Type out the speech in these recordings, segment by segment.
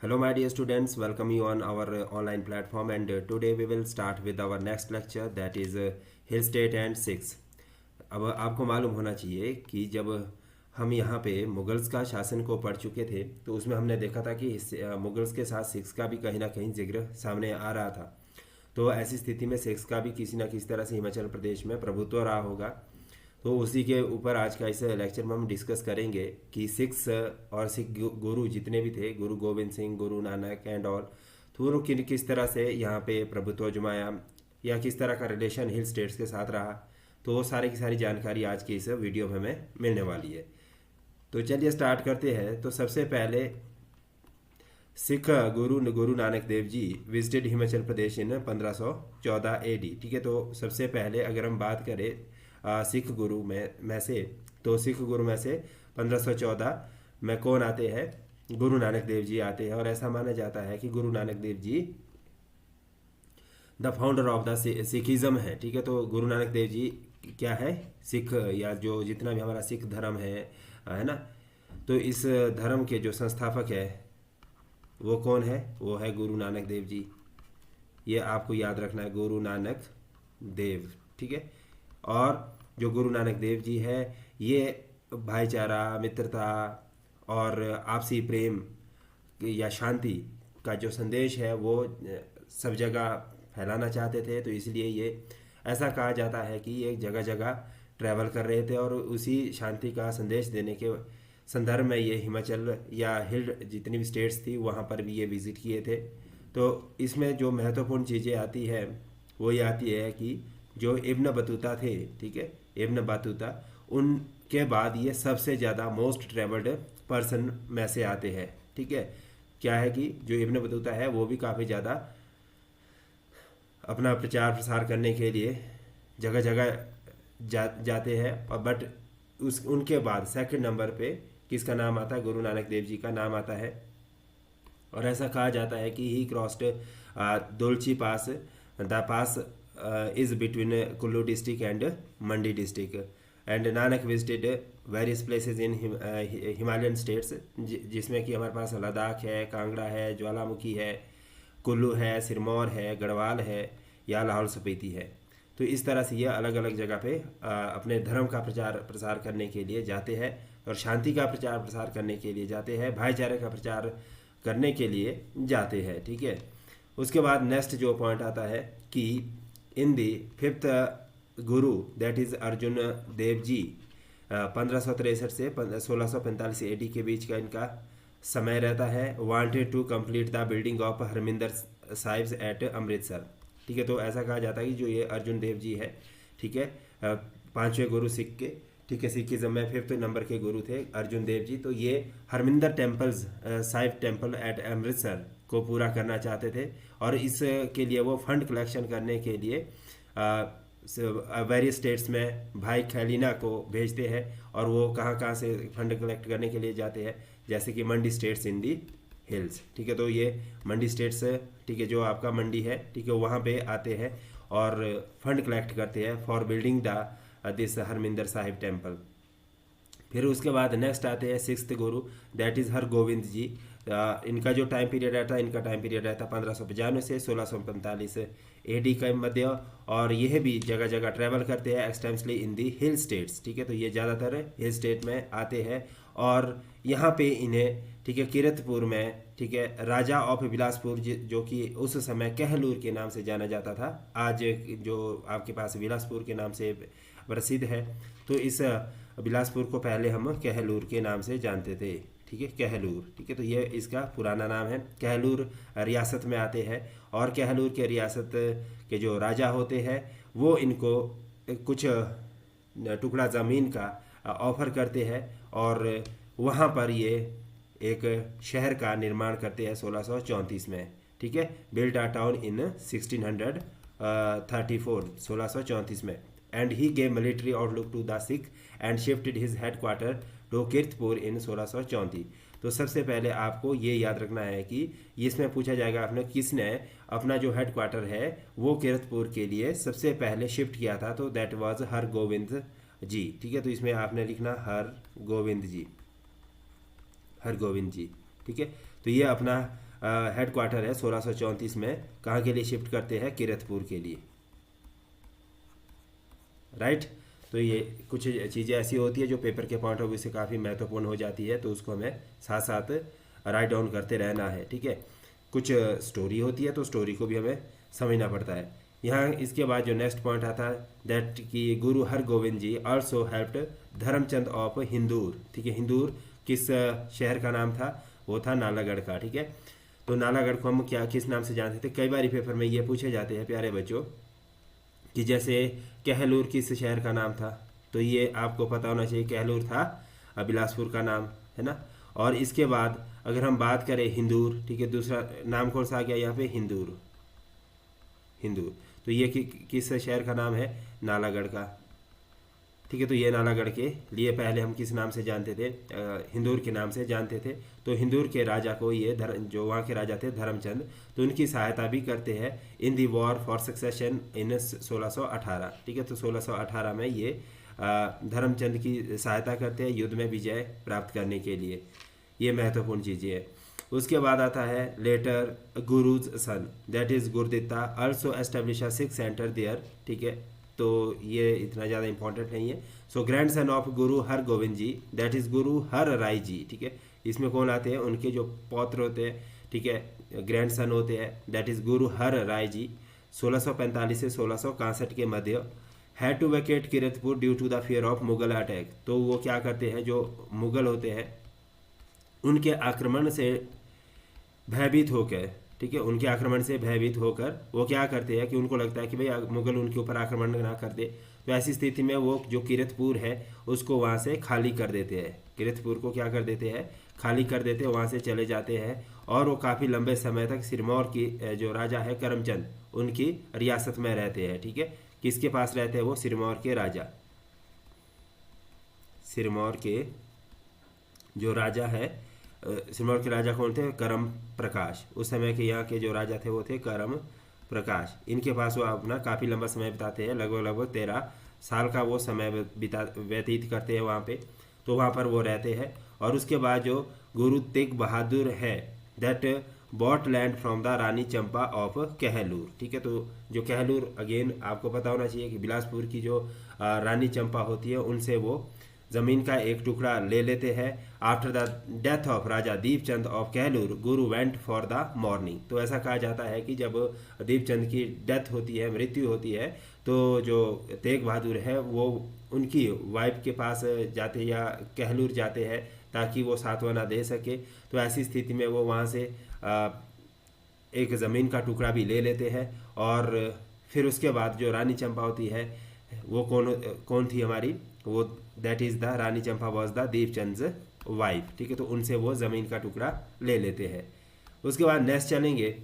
Hello, my dear students. Welcome you on our online platform, and today we will start with our next lecture, that is Hill State and Sikhs. अब आपको मालूम होना चाहिए कि जब हम यहाँ पे मुगल्स का शासन को पढ़ चुके थे तो उसमें हमने देखा था कि मुगल्स के साथ सिख्स का भी कहीं ना कहीं जिक्र सामने आ रहा था। तो ऐसी स्थिति में सिख्स का भी किसी न किसी तरह से हिमाचल प्रदेश में प्रभुत्व रहा होगा। तो उसी के ऊपर आज का इस लेक्चर में हम डिस्कस करेंगे कि सिख्स और सिख गुरु जितने भी थे, गुरु गोविंद सिंह, गुरु नानक एंड ऑल, तो वो किस तरह से यहाँ पे प्रभुत्व जमाया या किस तरह का रिलेशन हिल स्टेट्स के साथ रहा। तो वो सारी की सारी जानकारी आज की इस वीडियो में हमें मिलने वाली है। तो चलिए स्टार्ट करते हैं। तो सबसे पहले सिख गुरु नानक देव जी विजिटेड हिमाचल प्रदेश इन 1514 AD। ठीक है, तो सबसे पहले अगर हम बात करें सिख गुरु में से, तो सिख गुरु में से 1514 में कौन आते हैं? गुरु नानक देव जी आते हैं। और ऐसा माना जाता है कि Guru Nanak Dev ji the founder of the Sikhism है। ठीक है, तो गुरु नानक देव जी क्या है? सिख, या जो जितना भी हमारा सिख धर्म है ना, तो इस धर्म के जो संस्थापक है वो कौन है? वो है गुरु नानक देव जी। ये आपको याद रखना है, गुरु नानक देव। ठीक है, और जो गुरु नानक देव जी है ये भाईचारा, मित्रता और आपसी प्रेम या शांति का जो संदेश है वो सब जगह फैलाना चाहते थे। तो इसलिए ये ऐसा कहा जाता है कि ये जगह जगह ट्रैवल कर रहे थे और उसी शांति का संदेश देने के संदर्भ में ये हिमाचल या हिल जितनी भी स्टेट्स थी वहाँ पर भी ये विज़िट किए थे। तो इसमें जो महत्वपूर्ण चीज़ें आती है वो ये आती है कि जो इब्न बतूता थे, ठीक है, इब्न बतूता, उनके बाद ये सबसे ज़्यादा मोस्ट ट्रेवल्ड पर्सन में से आते हैं। ठीक है, क्या है कि जो इब्न बतूता है वो भी काफ़ी ज़्यादा अपना प्रचार प्रसार करने के लिए जगह जगह जाते हैं। और बट उनके बाद सेकंड नंबर पे किसका नाम आता है? गुरु नानक देव जी का नाम आता है। और ऐसा कहा जाता है कि he crossed Dolchi pass, the pass is between Kullu district and Mandi district, and Nanak visited various places in Himalayan states, जिसमें कि हमारे पास लद्दाख है, कांगड़ा है, ज्वालामुखी है, कुल्लू है, सिरमौर है, गढ़वाल है या लाहौल स्पीति है। तो इस तरह से ये अलग अलग जगह पे अपने धर्म का प्रचार प्रसार करने के लिए जाते हैं और शांति का प्रचार प्रसार करने के लिए जाते हैं, भाईचारे का प्रचार करने के लिए जाते हैं। ठीक है, उसके बाद नेक्स्ट जो पॉइंट आता है कि इन दी fifth Guru that is Arjun Dev ji 1563 से 1645 AD के बीच का इनका समय रहता है। Wanted to complete the building of Harmandir Sahib at Amritsar. ठीक है, तो ऐसा कहा जाता है कि जो ये अर्जुन देव जी है, ठीक है, पांचवें गुरु सिख के, ठीक है, सिखिज्म में फिफ्थ नंबर के गुरु थे अर्जुन देव जी। तो ये Harmandir temples, Sahib temple at Amritsar को पूरा करना चाहते थे और इसके लिए वो फंड कलेक्शन करने के लिए वेरियस स्टेट्स में भाई खैलीना को भेजते हैं। और वो कहाँ कहाँ से फंड कलेक्ट करने के लिए जाते हैं? जैसे कि मंडी स्टेट्स इन दी हिल्स। ठीक है, तो ये मंडी स्टेट्स, ठीक है, जो आपका मंडी है, ठीक है, वहाँ पे आते हैं और फंड कलेक्ट करते हैं for building the this Harmandir Sahib temple. फिर उसके बाद नेक्स्ट आते हैं sixth Guru that is Har Gobind ji. इनका जो टाइम पीरियड रहता है, इनका टाइम पीरियड रहता है 1595 से 1645 AD का मध्य। और यह भी जगह जगह ट्रैवल करते हैं एक्सटेंसली इन दी हिल स्टेट्स। ठीक है, तो ये ज़्यादातर हिल स्टेट में आते हैं और यहाँ पे इन्हें, ठीक है, किरतपुर में, ठीक है, राजा ऑफ बिलासपुर जो कि उस समय कहलूर के नाम से जाना जाता था, आज जो आपके पास बिलासपुर के नाम से प्रसिद्ध है, तो इस बिलासपुर को पहले हम कहलूर के नाम से जानते थे। ठीक है, कहलूर। ठीक है, तो ये इसका पुराना नाम है। कहलूर रियासत में आते हैं और कहलूर के रियासत के जो राजा होते हैं वो इनको कुछ टुकड़ा ज़मीन का ऑफर करते हैं और वहाँ पर ये एक शहर का निर्माण करते हैं 1634 में। ठीक है, बिल्ड अ टाउन इन 1634, 1634 में। And he gave military outlook to the Sikh and shifted his headquarter to Kiratpur in 1634। तो सबसे पहले आपको ये याद रखना है कि इसमें पूछा जाएगा आपने किसने अपना जो हेडक्वार्टर है वो किरतपुर के लिए सबसे पहले शिफ्ट किया था, तो दैट वाज हर गोविंद जी। ठीक है, तो इसमें आपने लिखना हर गोविंद जी, हर गोविंद जी। ठीक है, तो ये अपना हेडक्वार्टर है 1634 में कहाँ के लिए शिफ्ट करते हैं, किरतपुर के लिए, राइट। तो ये कुछ चीज़ें ऐसी होती है जो पेपर के पॉइंट ऑफ व्यू से काफ़ी महत्वपूर्ण हो जाती है, तो उसको हमें साथ साथ राइट डाउन करते रहना है, ठीक है। कुछ स्टोरी होती है तो स्टोरी को भी हमें समझना पड़ता है। यहाँ इसके बाद जो नेक्स्ट पॉइंट आता है दैट कि Guru Hargobind ji also helped Dharamchand of Hindur, ठीक है। हिंदूर किस शहर का नाम था, वो था नालागढ़ का, ठीक है। तो नालागढ़ को हम क्या किस नाम से जानते थे, कई बार पेपर में ये पूछे जाते हैं प्यारे बच्चों कि जैसे कहलूर किस शहर का नाम था, तो ये आपको पता होना चाहिए, कहलूर था बिलासपुर का नाम, है ना। और इसके बाद अगर हम बात करें हिंदूर, ठीक है, दूसरा नाम कौन सा आ गया यहाँ पे, हिंदूर, हिंदूर। तो ये किस शहर का नाम है, नालागढ़ का, ठीक है। तो ये नालागढ़ के लिए पहले हम किस नाम से जानते थे, हिंदूर के नाम से जानते थे। तो हिंदूर के राजा को ये जो वहाँ के राजा थे धर्मचंद, तो उनकी सहायता भी करते हैं in the war for succession in 1618, ठीक है। तो 1618 में ये धर्मचंद की सहायता करते हैं युद्ध में विजय प्राप्त करने के लिए, ये महत्वपूर्ण चीज़ें है। उसके बाद आता है later Guru's son that is Gurditta also establish a Sikhs centre there, ठीक है। तो ये इतना ज़्यादा इंपॉर्टेंट नहीं है। सो grand son of Guru her Gobind ji that is गुरु हर राय जी, ठीक है। इसमें कौन आते हैं, उनके जो पौत्र होते हैं, ठीक है, ग्रैंड सन होते हैं, दैट इज गुरु हर राय जी 1645 से 1661 के मध्य had to vacate Kiratpur due to the fear of Mughal attack. तो वो क्या करते हैं, जो मुगल होते हैं उनके आक्रमण से भयभीत होकर, ठीक है, उनके आक्रमण से भयभीत होकर वो क्या करते हैं कि उनको लगता है कि भाई मुगल उनके ऊपर आक्रमण ना कर दे, तो ऐसी स्थिति में वो जो किरतपुर है उसको वहाँ से खाली कर देते हैं, किरतपुर को क्या कर देते हैं, खाली कर देते हैं, वहाँ से चले जाते हैं। और वो काफ़ी लंबे समय तक सिरमौर की जो राजा है करमचंद उनकी रियासत में रहते हैं, ठीक है। किसके पास रहते हैं वो, सिरमौर के राजा, सिरमौर के जो राजा है, सिरमौर के राजा कौन थे, करम प्रकाश। उस समय के यहाँ के जो राजा थे वो थे करम प्रकाश। इनके पास वो अपना काफ़ी लंबा समय बिताते हैं, लगभग 13 साल का वो समय व्यतीत करते हैं वहाँ पे। तो वहाँ पर वो रहते हैं। और उसके बाद जो गुरु तेग बहादुर है that bought land from the Rani Champa of Kahlur, ठीक है। तो जो कहलूर अगेन आपको पता होना चाहिए कि बिलासपुर की जो रानी चंपा होती है उनसे वो जमीन का एक टुकड़ा ले लेते हैं। After the death of Raja Deepchand of Kahlur Guru went for the morning. तो ऐसा कहा जाता है कि जब दीपचंद की डेथ होती है, मृत्यु होती है, तो जो तेग बहादुर है वो उनकी वाइफ के पास जाते या कहलूर जाते हैं ताकि वो सांत्वना दे सके। तो ऐसी स्थिति में वो वहाँ से एक ज़मीन का टुकड़ा भी ले लेते हैं। और फिर उसके बाद जो रानी चंपा होती है वो कौन थी हमारी, वो that is the Rani Champa was the Deepchand wife, ठीक है। तो उनसे वो ज़मीन का टुकड़ा ले लेते हैं। उसके बाद नेक्स्ट चलेंगे,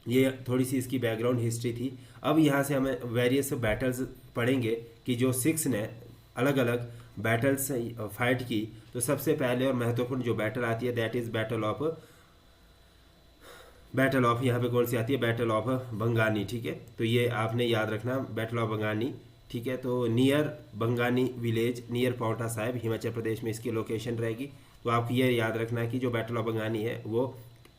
ये थोड़ी सी इसकी बैकग्राउंड हिस्ट्री थी। अब यहाँ से हमें वेरियस बैटल्स पढ़ेंगे कि जो सिक्स ने अलग अलग बैटल्स फाइट की। तो सबसे पहले और महत्वपूर्ण जो बैटल आती है दैट इज़ बैटल ऑफ यहाँ पे कौन सी आती है, बैटल ऑफ बंगानी, ठीक है। तो ये आपने याद रखना, बैटल ऑफ बंगानी, ठीक है। तो near Bangani village near Paonta Sahib Himachal Pradesh में इसकी लोकेशन रहेगी। तो आपको ये याद रखना कि जो बैटल ऑफ बंगानी है वो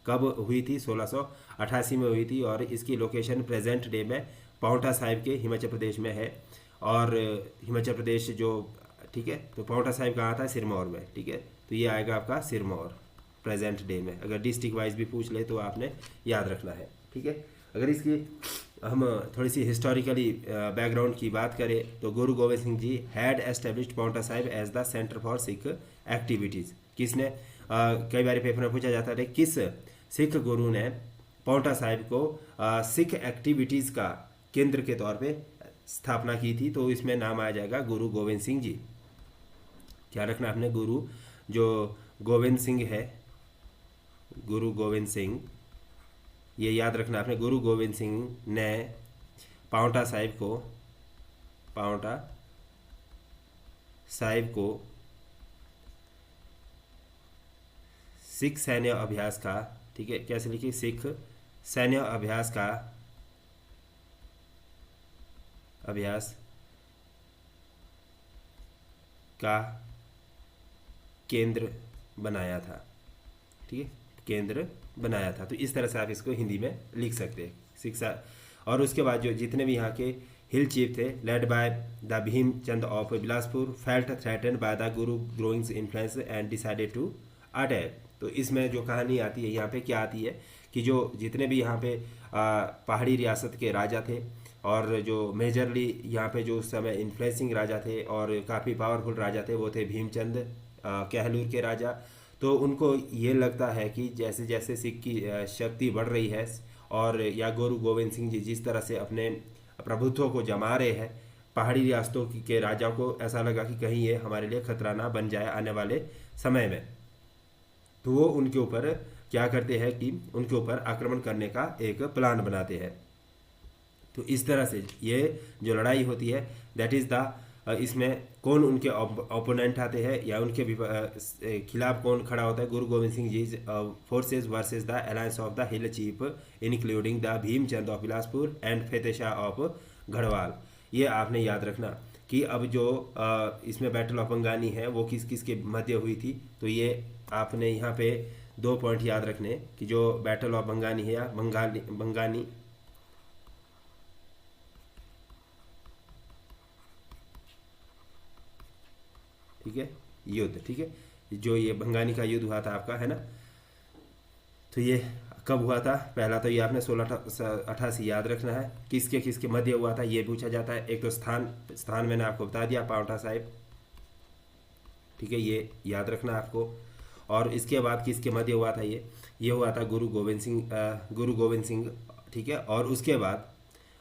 कब हुई थी, 1688 में हुई थी। और इसकी लोकेशन प्रेजेंट डे में पाउंटा साहिब के हिमाचल प्रदेश में है। और हिमाचल प्रदेश जो, ठीक है, तो पाउंटा साहिब कहाँ था, सिरमौर में, ठीक है। तो ये आएगा आपका सिरमौर प्रेजेंट डे में। अगर डिस्ट्रिक्ट वाइज भी पूछ ले तो आपने याद रखना है, ठीक है। अगर इसकी हम थोड़ी सी हिस्टोरिकली बैकग्राउंड की बात करें तो Guru Gobind Singh ji had established Paonta Sahib as the centre for Sikh activities. किसने, कई बार पेपर में पूछा जाता है किस सिख गुरु ने पाउंटा साहिब को सिख एक्टिविटीज़ का केंद्र के तौर पे स्थापना की थी। तो इसमें नाम आ जाएगा गुरु गोविंद सिंह जी। क्या रखना आपने, गुरु जो गोविंद सिंह है, गुरु गोविंद सिंह, ये याद रखना आपने, गुरु गोविंद सिंह ने पाउंटा साहिब को सिख सैन्य अभ्यास का, ठीक है, कैसे लिखिए, सिख सैन्य अभ्यास का केंद्र बनाया था, ठीक है, केंद्र बनाया था। तो इस तरह से आप इसको हिंदी में लिख सकते हैं शिक्षा। और उसके बाद जो जितने भी यहाँ के हिल चीफ थे, led by the Bhimchand of Bilaspur, felt threaten by the Guru growing influence and decided to attack. तो इसमें जो कहानी आती है यहाँ पे क्या आती है कि जो जितने भी यहाँ पे पहाड़ी रियासत के राजा थे और जो मेजरली यहाँ पे जो उस समय इन्फ्लुएंसिंग राजा थे और काफ़ी पावरफुल राजा थे वो थे भीमचंद कहलूर के राजा। तो उनको ये लगता है कि जैसे जैसे सिख की शक्ति बढ़ रही है और या गुरु गोविंद सिंह जी जिस तरह से अपने प्रभुत्व को जमा रहे हैं पहाड़ी रियासतों के राजा को ऐसा लगा कि कहीं ये हमारे लिए खतरा ना बन जाए आने वाले समय में। तो वो उनके ऊपर क्या करते हैं कि उनके ऊपर आक्रमण करने का एक प्लान बनाते हैं। तो इस तरह से ये जो लड़ाई होती है दैट इज़ द इसमें कौन उनके ओपोनेंट आते हैं या उनके खिलाफ कौन खड़ा होता है, Guru Gobind Singh ji forces versus the alliance of the hill chief including the Bhimchand of Bilaspur and Fateh Shah of Garhwal. ये आपने याद रखना कि अब जो इसमें बैटल ऑफ बंगानी है वो किस किस के मध्य हुई थी। तो ये आपने यहाँ पे 2 पॉइंट याद रखने कि जो बैटल ऑफ बंगानी है या बंगानी ठीक है युद्ध, ठीक है, जो ये बंगानी का युद्ध हुआ था आपका, है ना। तो ये कब हुआ था, पहला तो ये आपने 1688 याद रखना है। किसके किसके मध्य हुआ था ये पूछा जाता है। एक तो स्थान मैंने आपको बता दिया पांवटा साहिब, ठीक है, ये याद रखना आपको। और इसके बाद किसके मध्य हुआ था ये हुआ था गुरु गोविंद सिंह, ठीक है। और उसके बाद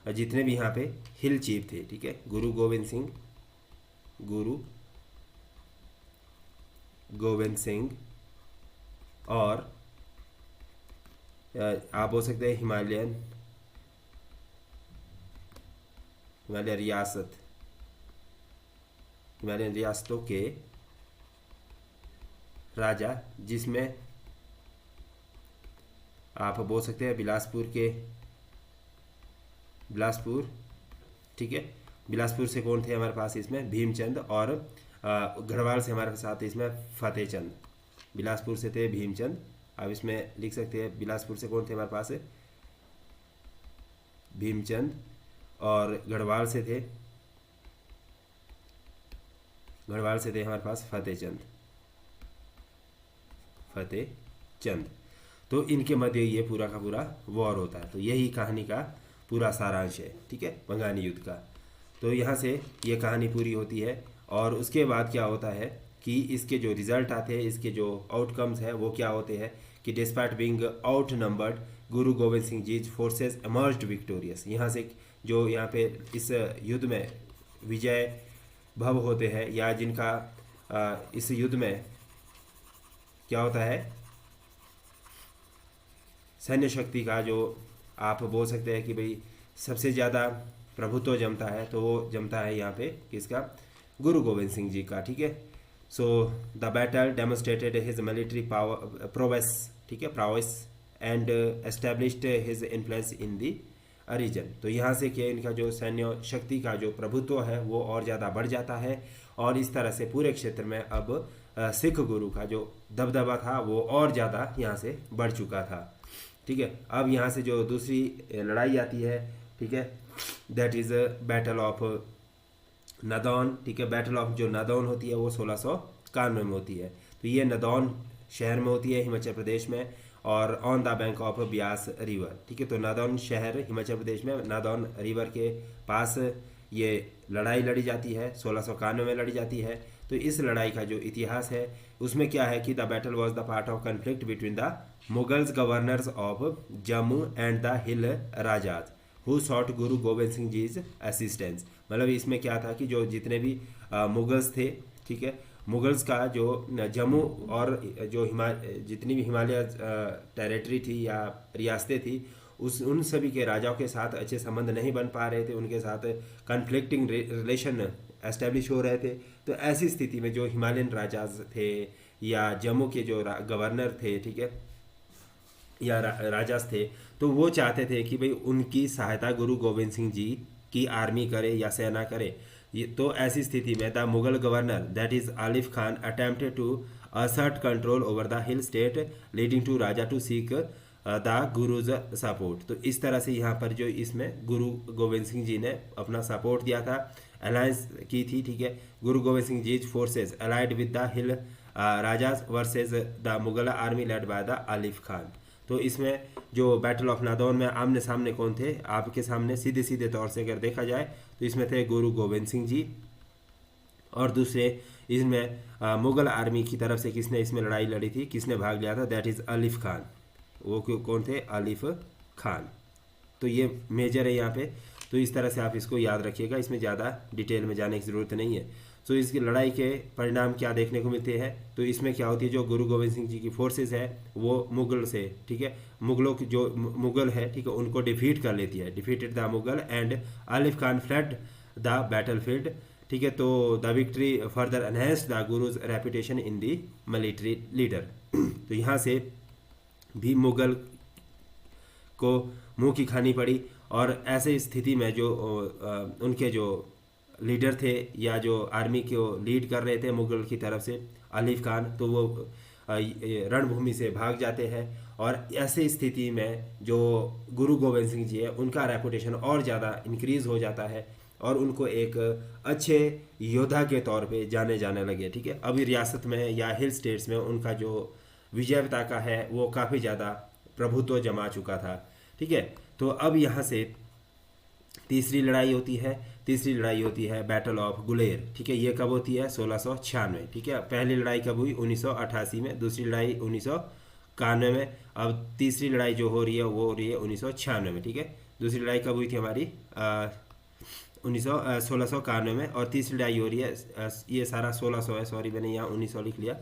जितने भी यहाँ पे हिल चीफ थे, ठीक है, गुरु गोविंद सिंह और आप बोल सकते हैं हिमालयन रियासतों के राजा, जिसमें आप बोल सकते हैं बिलासपुर, ठीक है, बिलासपुर से कौन थे हमारे पास इसमें भीमचंद और गढ़वाल से हमारे साथ इसमें फतेहचंद। बिलासपुर से थे भीमचंद, अब इसमें लिख सकते हैं बिलासपुर से कौन थे हमारे पास भीमचंद और गढ़वाल से थे हमारे पास फतेहचंद। तो इनके मध्य ये पूरा का पूरा वॉर होता है। तो यही कहानी का पूरा सारांश है, ठीक है, बंगानी युद्ध का। तो यहाँ से ये कहानी पूरी होती है और उसके बाद क्या होता है कि इसके जो रिजल्ट आते हैं, इसके जो आउटकम्स हैं वो क्या होते हैं कि डिस्पाइट बीइंग आउट नंबर्ड गुरु गोविंद सिंह जी फोर्सेस एमर्ज्ड विक्टोरियस। यहाँ से जो यहाँ पे इस युद्ध में विजय भव होते हैं या जिनका इस युद्ध में क्या होता है सैन्य शक्ति का जो आप बोल सकते हैं कि भाई सबसे ज़्यादा प्रभुत्व जमता है, तो वो जमता है यहाँ पे किसका, गुरु गोविंद सिंह जी का, ठीक है। So the battle demonstrated his military prowess, ठीक है, prowess and established his influence in the region. तो यहाँ से क्या इनका जो सैन्य शक्ति का जो प्रभुत्व है वो और ज़्यादा बढ़ जाता है और इस तरह से पूरे क्षेत्र में अब सिख गुरु का जो दबदबा था वो और ज़्यादा यहाँ से बढ़ चुका था, ठीक है। अब यहाँ से जो दूसरी लड़ाई आती है, ठीक है, that is battle of Nadaun, ठीक है। बैटल ऑफ जो नादौन होती है वो 1691 में होती है। तो ये नादौन शहर में होती है हिमाचल प्रदेश में और on the bank of Beas river, ठीक है। तो नादौन शहर हिमाचल प्रदेश में नादौन रिवर के पास ये लड़ाई लड़ी जाती है, 1691 में लड़ी जाती है। तो इस लड़ाई का जो इतिहास है उसमें क्या है कि the battle was the part of conflict between the Mughals governors of Jammu and the hill rajas who sought Guru Gobind Singh जीज assistance. मतलब इसमें क्या था कि जो जितने भी मुगल्स थे, ठीक है, मुगल्स का जो जम्मू और जो जितनी भी हिमालय टेरिटरी थी या रियासतें थी उन सभी के राजाओं के साथ अच्छे संबंध नहीं बन पा रहे थे, उनके साथ कन्फ्लिक्टिंग रिलेशन एस्टेब्लिश हो रहे थे। तो ऐसी स्थिति में जो हिमालयन राजाज थे या जम्मू के जो गवर्नर थे, ठीक है, या राजाज थे, तो वो चाहते थे कि भाई उनकी सहायता गुरु गोविंद सिंह जी की आर्मी करे या सेना करे। तो ऐसी स्थिति में the Mughal governor that is Alif Khan attempted to assert control over the hill state, leading to Raja to seek the Guru's support. तो इस तरह से यहाँ पर जो इसमें गुरु गोविंद सिंह जी ने अपना सपोर्ट दिया था, अलायंस की थी, ठीक है। Guru Gobind Singh ji forces allied with the hill rajas versus the Mughal army led by the Alif Khan. तो इसमें जो बैटल ऑफ नादौन में आमने सामने कौन थे आपके सामने सीधे सीधे तौर से अगर देखा जाए तो इसमें थे गुरु गोविंद सिंह जी, और दूसरे इसमें मुगल आर्मी की तरफ से किसने इसमें लड़ाई लड़ी थी, किसने भाग लिया था, दैट इज़ आलिफ खान। वो कौन थे, आलिफ खान। तो ये मेजर है यहाँ पे। तो इस तरह से आप इसको याद रखिएगा, इसमें ज़्यादा डिटेल में जाने की ज़रूरत नहीं है। तो इसकी लड़ाई के परिणाम क्या देखने को मिलते हैं, तो इसमें क्या होती है, जो गुरु गोविंद सिंह जी की फोर्सेस है वो मुगल से, ठीक है, मुगलों की जो मुगल है, ठीक है, उनको डिफीट कर लेती है, defeated the Mughal and Alif Khan fled the battlefield, ठीक है। तो the victory further enhanced the Guru's reputation in the military leader. तो यहाँ से भी मुगल को मुंह की खानी पड़ी, और ऐसे स्थिति में जो उनके जो लीडर थे या जो आर्मी को लीड कर रहे थे मुगल की तरफ से आलिफ खान, तो वो रणभूमि से भाग जाते हैं। और ऐसे स्थिति में जो गुरु गोविंद सिंह जी है उनका रेपुटेशन और ज़्यादा इंक्रीज़ हो जाता है, और उनको एक अच्छे योद्धा के तौर पे जाने जाने लगे, ठीक है। अभी रियासत में या हिल स्टेट्स में उनका जो विजय पताका है वो काफ़ी ज़्यादा प्रभुत्व जमा चुका था, ठीक है। तो अब यहाँ से तीसरी लड़ाई होती है, तीसरी लड़ाई होती है बैटल ऑफ गुलेर, ठीक है। ये कब होती है, 1696, ठीक है। पहली लड़ाई कब हुई, 1988 में, दूसरी लड़ाई 1991 में, अब तीसरी लड़ाई जो हो रही है वो हो रही है 1996 में, ठीक है। दूसरी लड़ाई कब हुई थी हमारी 1691 में, और तीसरी लड़ाई हो रही है, ये सारा 1600 है, सॉरी मैंने यहाँ 1900 लिख लिया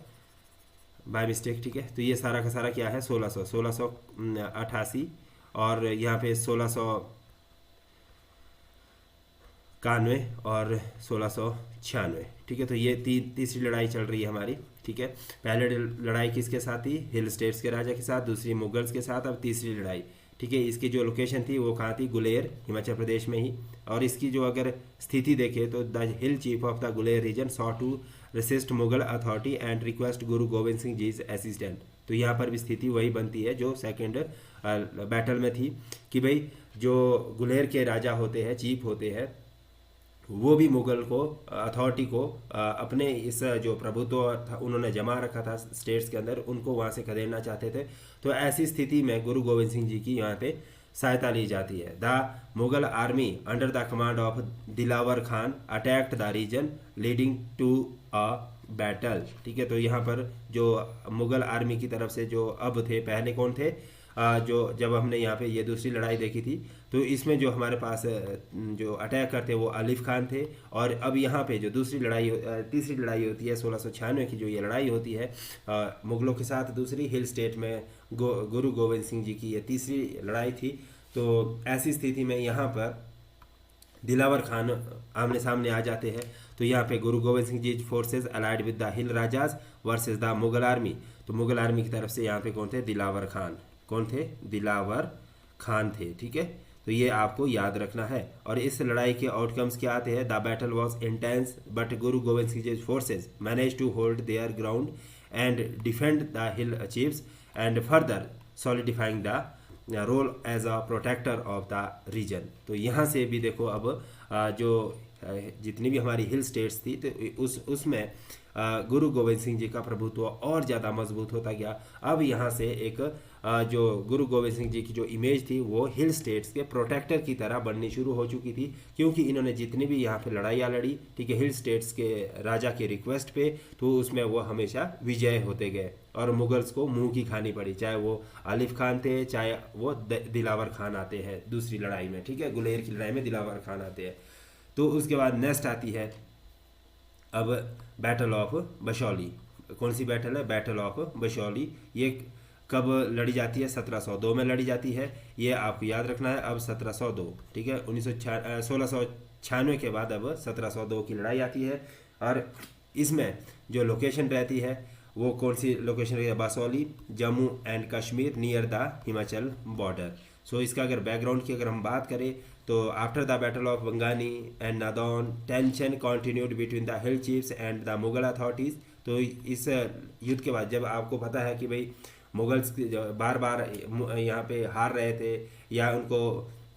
बाय मिस्टेक, ठीक है। तो ये सारा का सारा क्या है, 1688, और यहाँ पे 1691 और 1696, ठीक है। तो ये तीसरी लड़ाई चल रही है हमारी, ठीक है। पहले लड़ाई किसके साथ थी, हिल स्टेट्स के राजा के साथ, दूसरी मुगल्स के साथ, अब तीसरी लड़ाई, ठीक है। इसकी जो लोकेशन थी वो कहाँ थी, गुलेर, हिमाचल प्रदेश में ही। और इसकी जो अगर स्थिति देखें तो the hill chief of the Guler region saw to resist Mughal authority and request Guru Gobind Singh ji assistant. तो यहाँ पर भी स्थिति वही बनती है जो सेकेंड बैटल में थी, कि भाई जो गुलेर के राजा होते हैं, चीफ होते हैं, वो भी मुगल को अथॉरिटी को अपने इस जो प्रभुत्व था उन्होंने जमा रखा था स्टेट्स के अंदर, उनको वहाँ से खदेड़ना चाहते थे। तो ऐसी स्थिति में गुरु गोविंद सिंह जी की यहाँ पे सहायता ली जाती है। The Mughal army under the command of Dilawar Khan attacked the region leading to a battle, ठीक है। तो यहाँ पर जो मुगल आर्मी की तरफ से जो अब थे, पहले कौन थे, जो जब हमने यहाँ पे ये दूसरी लड़ाई देखी थी तो इसमें जो हमारे पास जो अटैक करते वो आलिफ खान थे, और अब यहाँ पे जो दूसरी लड़ाई तीसरी लड़ाई होती है 1696 की, जो ये लड़ाई होती है मुगलों के साथ, दूसरी हिल स्टेट में गुरु गोविंद सिंह जी की ये तीसरी लड़ाई थी। तो ऐसी स्थिति में यहाँ पर दिलावर खान आमने सामने आ जाते हैं। तो यहाँ पे Guru Gobind Singh ji forces allied with the hill rajas versus the Mughal army. तो मुगल आर्मी की तरफ से यहाँ पे कौन थे, दिलावर खान, कौन थे, दिलावर खान थे, ठीक है। तो ये आपको याद रखना है। और इस लड़ाई के आउटकम्स क्या आते हैं, the battle was intense but Guru Gobind Singh ji forces manage to hold their ground and defend the hill achieves and further solidifying the role as a protector of the region. तो यहाँ से भी देखो अब जो जितनी भी हमारी हिल स्टेट्स थी तो उसमें गुरु गोविंद सिंह जी का प्रभुत्व और ज़्यादा मजबूत होता गया। अब यहाँ से एक जो गुरु गोविंद सिंह जी की जो इमेज थी वो हिल स्टेट्स के प्रोटेक्टर की तरह बननी शुरू हो चुकी थी, क्योंकि इन्होंने जितनी भी यहाँ पे लड़ाइयाँ लड़ी, ठीक है, हिल स्टेट्स के राजा के रिक्वेस्ट पे, तो उसमें वो हमेशा विजय होते गए और मुगल्स को मुंह की खानी पड़ी, चाहे वो आलिफ खान थे, चाहे वो दिलावर खान आते हैं दूसरी लड़ाई में, ठीक है, गुलेर की लड़ाई में दिलावर खान आते हैं। तो उसके बाद नेक्स्ट आती है अब बैटल ऑफ बशौली। कौन सी बैटल है, बैटल ऑफ बशौली। ये कब लड़ी जाती है, 1702 में लड़ी जाती है, ये आपको याद रखना है। अब 1702, ठीक है, 1696 के बाद अब 1702 की लड़ाई आती है, और इसमें जो लोकेशन रहती है वो कौन सी लोकेशन रहती है, Basohli, Jammu and Kashmir near the Himachal border. So इसका अगर बैकग्राउंड की अगर हम बात करें तो after the battle of Bangani and Nadaun tension continued between the hill chiefs and the Mughal authorities. तो इस युद्ध के बाद जब आपको पता है कि भाई मुगल्स बार बार यहाँ पे हार रहे थे या उनको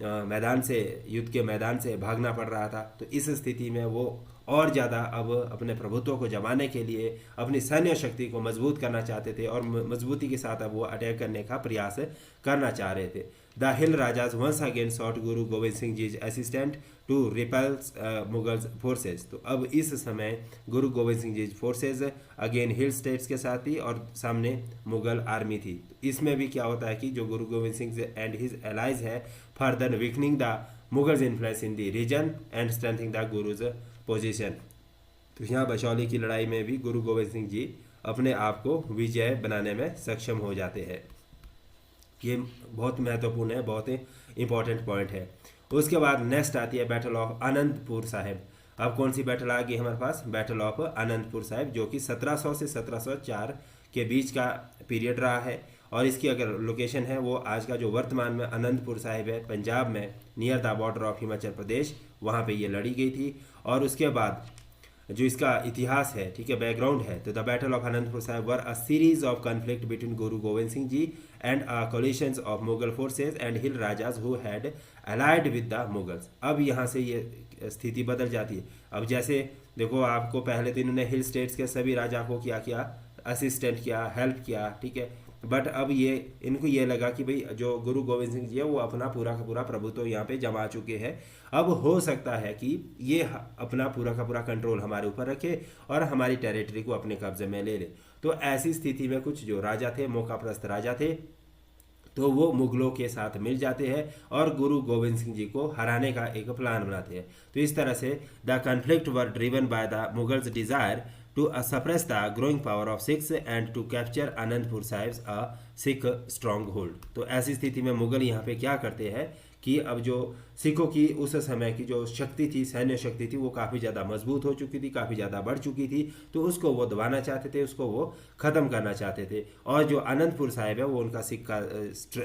मैदान से, युद्ध के मैदान से भागना पड़ रहा था, तो इस स्थिति में वो और ज़्यादा अब अपने प्रभुत्व को जमाने के लिए अपनी सैन्य शक्ति को मजबूत करना चाहते थे और मजबूती के साथ अब वो अटैक करने का प्रयास करना चाह रहे थे। The hill rajas once again sought Guru Gobind Singh ji assistant to repels Mughals forces. तो अब इस समय Guru Gobind Singh ji forces again hill states के साथ थी और सामने मुगल आर्मी थी। तो इसमें भी क्या होता है कि जो Guru Gobind Singh and his allies है further weakening the Mughals influence in the region and strengthening the Guru's position. तो यहाँ बशौली की लड़ाई में भी गुरु गोविंद सिंह जी अपने आप को विजय बनाने में सक्षम हो जाते हैं। ये बहुत महत्वपूर्ण है, बहुत ही इंपॉर्टेंट पॉइंट है। उसके बाद नेक्स्ट आती है बैटल ऑफ आनंदपुर साहिब। अब कौन सी बैटल आ गई हमारे पास? बैटल ऑफ आनंदपुर साहिब, जो कि 1700 से 1704 के बीच का पीरियड रहा है। और इसकी अगर लोकेशन है वो आज का जो वर्तमान में आनंदपुर साहिब है पंजाब में, near the border of Himachal Pradesh, वहाँ पे ये लड़ी गई थी। और उसके बाद जो इसका इतिहास है, ठीक है, बैकग्राउंड है, तो the battle of Anandpur Sahib were a series of conflict between Guru Gobind Singh ji and coalitions of Mughal forces and hill rajas who had allied with the Mughals. अब यहाँ से ये स्थिति बदल जाती है। अब जैसे देखो, आपको पहले तो इन्होंने हिल स्टेट्स के सभी राजा को क्या असिस्टेंट किया, हेल्प किया, ठीक है, बट अब इनको ये लगा कि भाई जो गुरु गोविंद सिंह जी है वो अपना पूरा का पूरा प्रभुत्व यहाँ पे जमा चुके हैं। अब हो सकता है कि ये अपना पूरा का पूरा कंट्रोल हमारे ऊपर रखे और हमारी टेरिटरी को अपने कब्जे में ले ले। तो ऐसी स्थिति में कुछ जो राजा थे, मौकाप्रस्त राजा थे, तो वो मुगलों के साथ मिल जाते हैं और गुरु गोविंद सिंह जी को हराने का एक प्लान बनाते हैं। तो इस तरह से the conflict were driven by the Mughals desire to suppress the growing power of Sikhs and to capture Anandpur Sahib's a Sikh stronghold। तो ऐसी स्थिति में मुगल यहाँ पे क्या करते हैं कि अब जो सिखों की उस समय की जो शक्ति थी, सैन्य शक्ति थी, वो काफ़ी ज़्यादा मजबूत हो चुकी थी, काफ़ी ज़्यादा बढ़ चुकी थी, तो उसको वो दबाना चाहते थे, उसको वो ख़त्म करना चाहते थे। और जो आनंदपुर साहिब है वो उनका सिख का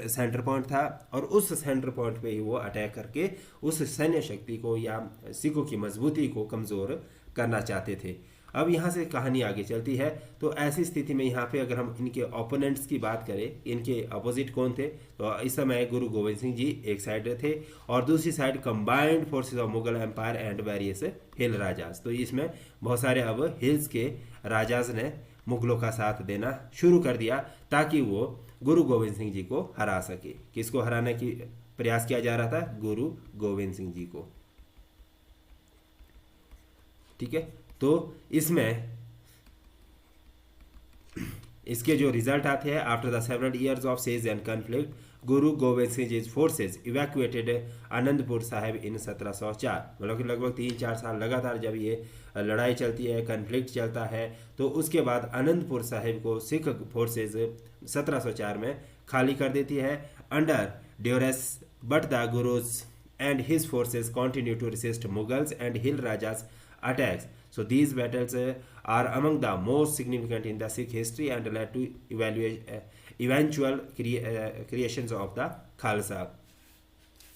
सेंटर पॉइंट था और उस सेंटर पॉइंट पे ही वो अटैक करके उस सैन्य शक्ति को या सिखों की मजबूती को कमज़ोर करना चाहते थे। अब यहाँ से कहानी आगे चलती है। तो ऐसी स्थिति में यहाँ पे अगर हम इनके ओपोनेंट्स की बात करें, इनके अपोजिट कौन थे, तो इस समय गुरु गोविंद सिंह जी एक साइड थे और दूसरी side combined forces of Mughal empire and various hill rajas. तो इसमें बहुत सारे अब हिल्स के राजाज ने मुगलों का साथ देना शुरू कर दिया ताकि वो गुरु गोविंद सिंह जी को हरा सके। किसको हराने की प्रयास किया जा रहा था? गुरु गोविंद सिंह जी को, ठीक है। तो इसमें इसके जो रिजल्ट आते हैं, after the several years of says and conflict Guru Gobind Singh ji forces evacuated Anandpur Sahib इन 1704। मतलब कि लगभग 3-4 साल लगातार जब ये लड़ाई चलती है, कॉन्फ्लिक्ट चलता है, तो उसके बाद आनंदपुर साहिब को सिख फोर्सेज 1704 में खाली कर देती है under duress. But the Guru's and his forces continue to resist Mughals and hill rajas attacks. So these battles are among the most significant in the Sikh history and led to eventual creations of the Khalsa।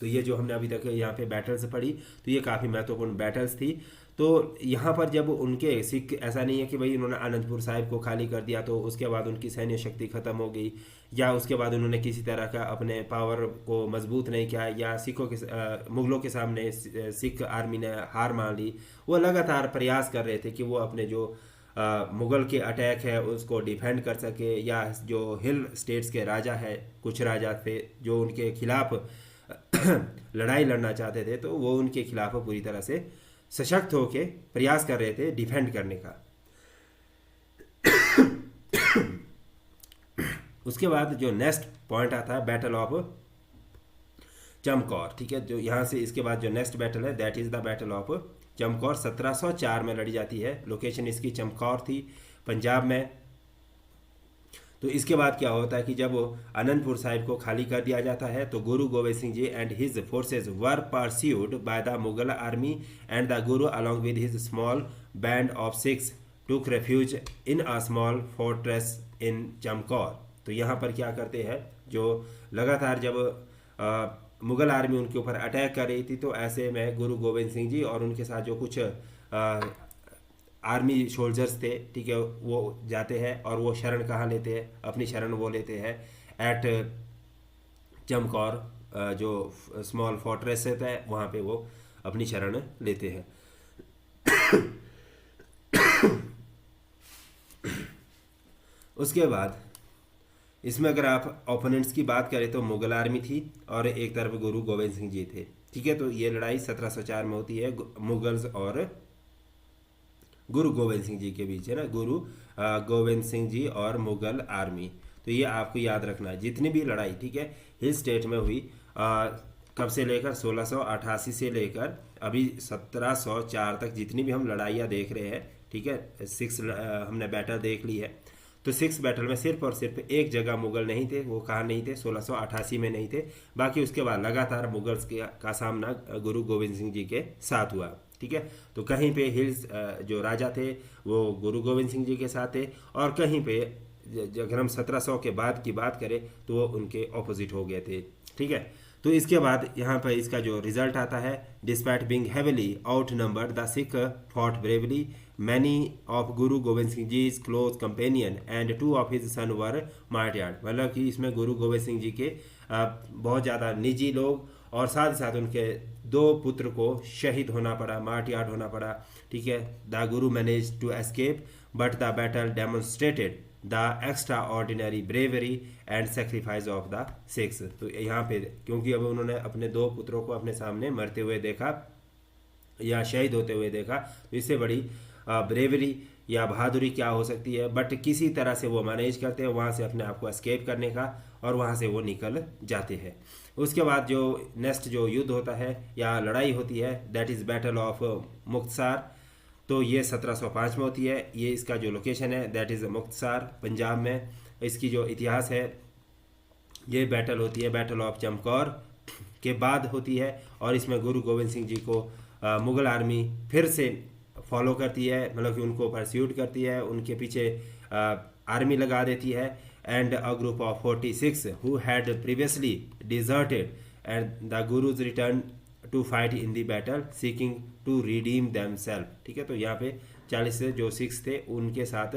तो ये जो हमने अभी तक यहाँ पे battles पढ़ी, तो ये काफ़ी महत्वपूर्ण बैटल्स थी। तो यहाँ पर जब उनके सिख, ऐसा नहीं है कि भाई उन्होंने आनंदपुर साहिब को खाली कर दिया तो उसके बाद उनकी सैन्य शक्ति ख़त्म हो गई, या उसके बाद उन्होंने किसी तरह का अपने पावर को मजबूत नहीं किया, या सिखों के मुगलों के सामने सिख आर्मी ने हार मान ली। वो लगातार प्रयास कर रहे थे कि वो अपने जो मुगल के अटैक है उसको डिफेंड कर सके, या जो हिल स्टेट्स के राजा है, कुछ राजा थे जो उनके खिलाफ लड़ाई लड़ना चाहते थे, तो वो उनके खिलाफ पूरी तरह से सशक्त होकर प्रयास कर रहे थे डिफेंड करने का। उसके बाद जो नेक्स्ट पॉइंट आता है बैटल ऑफ चमकौर, ठीक है। जो यहाँ से इसके बाद जो नेक्स्ट बैटल है that is the battle of Chamkaur, 1704 में लड़ी जाती है। लोकेशन इसकी चमकौर थी, पंजाब में। तो इसके बाद क्या होता है कि जब आनंदपुर साहिब को खाली कर दिया जाता है तो Guru Gobind Singh ji and his forces were pursued by the Mughal army and the Guru along with his small band of Sikhs took refuge in a small fortress in Chamkaur. तो यहाँ पर क्या करते हैं, जो लगातार जब मुगल आर्मी उनके ऊपर अटैक कर रही थी, तो ऐसे में गुरु गोविंद सिंह जी और उनके साथ जो कुछ आर्मी सोल्जर्स थे, ठीक है, वो जाते हैं और वो शरण कहाँ लेते हैं, अपनी शरण वो लेते हैं एट चमकौर, जो स्मॉल फोर्ट्रेस होता है वहाँ पे वो अपनी शरण लेते हैं। उसके बाद इसमें अगर आप ओपोनेंट्स की बात करें तो मुगल आर्मी थी और एक तरफ गुरु गोविंद सिंह जी थे, ठीक है। तो ये लड़ाई 1704 में होती है मुगल्स और गुरु गोविंद सिंह जी के बीच, है ना, गुरु गोविंद सिंह जी और मुगल आर्मी। तो ये आपको याद रखना है, जितनी भी लड़ाई, ठीक है, हिल स्टेट में हुई, कब से लेकर 1688 से लेकर अभी 1704 तक जितनी भी हम लड़ाइयाँ देख रहे हैं, ठीक है, 6 हमने बैटल देख ली है। तो 6 बैटल में सिर्फ और सिर्फ एक जगह मुगल नहीं थे, वो कहाँ नहीं थे, 1688 में नहीं थे। बाकी उसके बाद लगातार मुगल्स का सामना गुरु गोविंद सिंह जी के साथ हुआ, ठीक है। तो कहीं पे हिल्स जो राजा थे वो गुरु गोविंद सिंह जी के साथ थे, और कहीं पे अगर हम 1700 के बाद की बात करें तो वो उनके ऑपोजिट हो गए थे, ठीक है। तो इसके बाद यहाँ पर इसका जो रिजल्ट आता है, despite being heavily outnumber the Sikh fought bravely, many of Guru Gobind Singh ji is close companion and 2 of his son were martyred. मतलब कि इसमें गुरु गोविंद सिंह जी के बहुत ज़्यादा निजी लोग और साथ ही साथ उनके 2 पुत्र को शहीद होना पड़ा, मार्टियार्ड होना पड़ा, ठीक है। The Guru manage to escape but the battle demonstrated the extraordinary bravery and sacrifice of the Sikhs. तो यहाँ पे क्योंकि अब उन्होंने अपने 2 पुत्रों को अपने सामने मरते हुए देखा या शहीद होते हुए देखा, तो इससे बड़ी ब्रेवरी या बहादुरी क्या हो सकती है। बट किसी तरह से वो मैनेज करते हैं वहाँ से अपने आप को एस्केप करने का, और वहाँ से वो निकल जाते हैं। उसके बाद जो नेक्स्ट जो युद्ध होता है या लड़ाई होती है, that is battle of Muktsar. तो ये 1705 में होती है। ये इसका जो लोकेशन है दैट इज़ मुक्तसर, पंजाब में। इसकी जो इतिहास है, ये बैटल होती है बैटल ऑफ चमकौर के बाद होती है, और इसमें गुरु गोविंद सिंह जी को मुग़ल आर्मी फिर से फॉलो करती है, मतलब कि उनको परस्यूट करती है, उनके पीछे आर्मी लगा देती है। And a group of 46 who had previously deserted and the Guru's return to fight in the battle seeking to redeem themselves, ठीक है। तो यहाँ पे 40 से जो 6 थे उनके साथ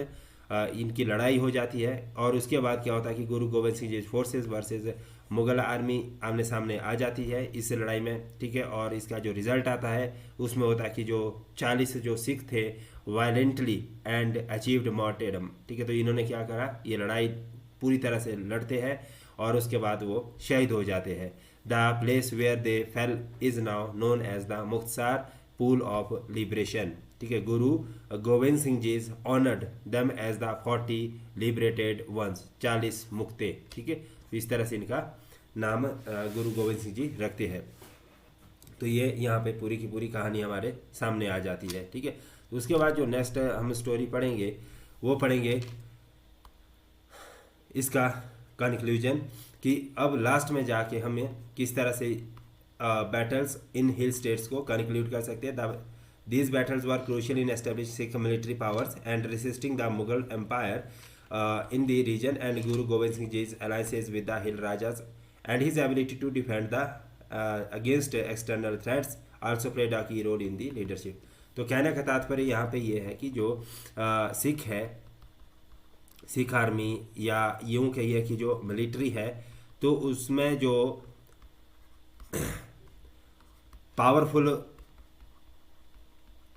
इनकी लड़ाई हो जाती है, और उसके बाद क्या होता है कि गुरु गोविंद सिंह जी फोर्सेस वर्सेस मुगल आर्मी आमने सामने आ जाती है इस लड़ाई में, ठीक है। और इसका जो रिजल्ट आता है उसमें होता है कि जो 40 जो सिख थे वायलेंटली एंड अचीव्ड मार्टेडम, ठीक है। तो इन्होंने क्या करा, ये लड़ाई पूरी तरह से लड़ते हैं और उसके बाद वो शहीद हो जाते हैं। The place where they fell is now known as the Muktsar pool of liberation, ठीक है। Guru Gobind Singh ji is honoured them as the 40 liberated once, 40 Mukte, ठीक है। तो इस तरह से इनका नाम गुरु गोविंद सिंह जी रखते हैं। तो ये यहाँ पे पूरी की पूरी कहानी हमारे सामने आ जाती है, ठीक है। तो उसके बाद जो नेक्स्ट हम स्टोरी पढ़ेंगे वो पढ़ेंगे इसका कंक्लूजन, कि अब लास्ट में जाके हमें किस तरह से बैटल्स इन हिल स्टेट्स को कंक्लूड कर सकते हैं। These battles were crucial in establish Sikh military powers and resisting the Mughal empire in the region, and Guru Gobind Singh Ji's alliances with the hill rajas and his ability to defend the against external threats also played a key role in the leadership। तो कहने का तात्पर्य यहाँ पे ये है कि जो सिख है, सिख आर्मी, या यूँ कहिए कि जो मिलिट्री है, तो उसमें जो पावरफुल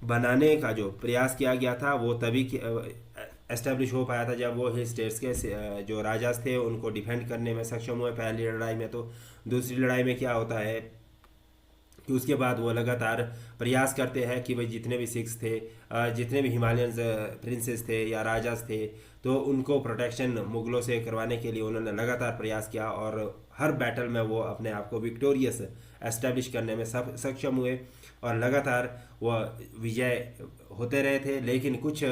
बनाने का जो प्रयास किया गया था वो तभी एस्टेब्लिश हो पाया था जब वो हिल स्टेट्स के जो राजास थे उनको डिफेंड करने में सक्षम हुए पहली लड़ाई में। तो दूसरी लड़ाई में क्या होता है कि उसके बाद वो लगातार प्रयास करते हैं कि भाई जितने भी सिख्स थे, जितने भी हिमालयन प्रिंसेस थे या राजास थे, तो उनको प्रोटेक्शन मुगलों से करवाने के लिए उन्होंने लगातार प्रयास किया, और हर बैटल में वो अपने आप को विक्टोरियस एस्टेब्लिश करने में सक्षम हुए, और लगातार वह विजय होते रहे थे। लेकिन कुछ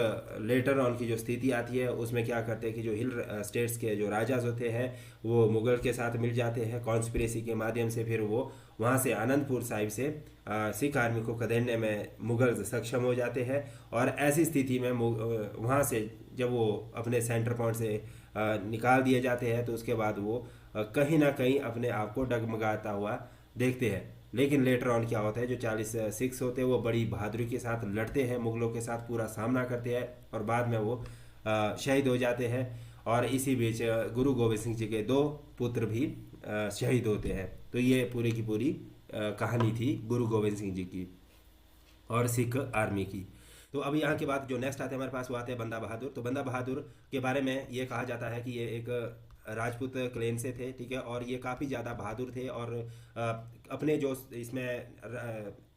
लेटर ऑन की जो स्थिति आती है उसमें क्या करते हैं कि जो हिल स्टेट्स के जो राजाज होते हैं वो मुगल के साथ मिल जाते हैं कॉन्स्पिरेसी के माध्यम से। फिर वो वहाँ से आनंदपुर साहिब से सिख आर्मी को खदेड़ने में मुगल सक्षम हो जाते हैं, और ऐसी स्थिति में वहाँ से जब वो अपने सेंटर पॉइंट से निकाल दिए जाते हैं तो उसके बाद वो कहीं ना कहीं अपने आप को डगमगाता हुआ देखते हैं। लेकिन लेटर ऑन क्या होता है, जो 40 सिक्स होते हैं वो बड़ी बहादुरी के साथ लड़ते हैं, मुगलों के साथ पूरा सामना करते हैं और बाद में वो शहीद हो जाते हैं। और इसी बीच गुरु गोविंद सिंह जी के 2 पुत्र भी शहीद होते हैं। तो ये पूरी की पूरी कहानी थी गुरु गोविंद सिंह जी की और सिख आर्मी की। तो अब यहाँ के बाद जो नेक्स्ट आते हैं हमारे पास वो आते हैं बंदा बहादुर। तो बंदा बहादुर के बारे में ये कहा जाता है कि ये एक राजपूत क्लेन से थे, ठीक है, और ये काफ़ी ज़्यादा बहादुर थे और अपने जो इसमें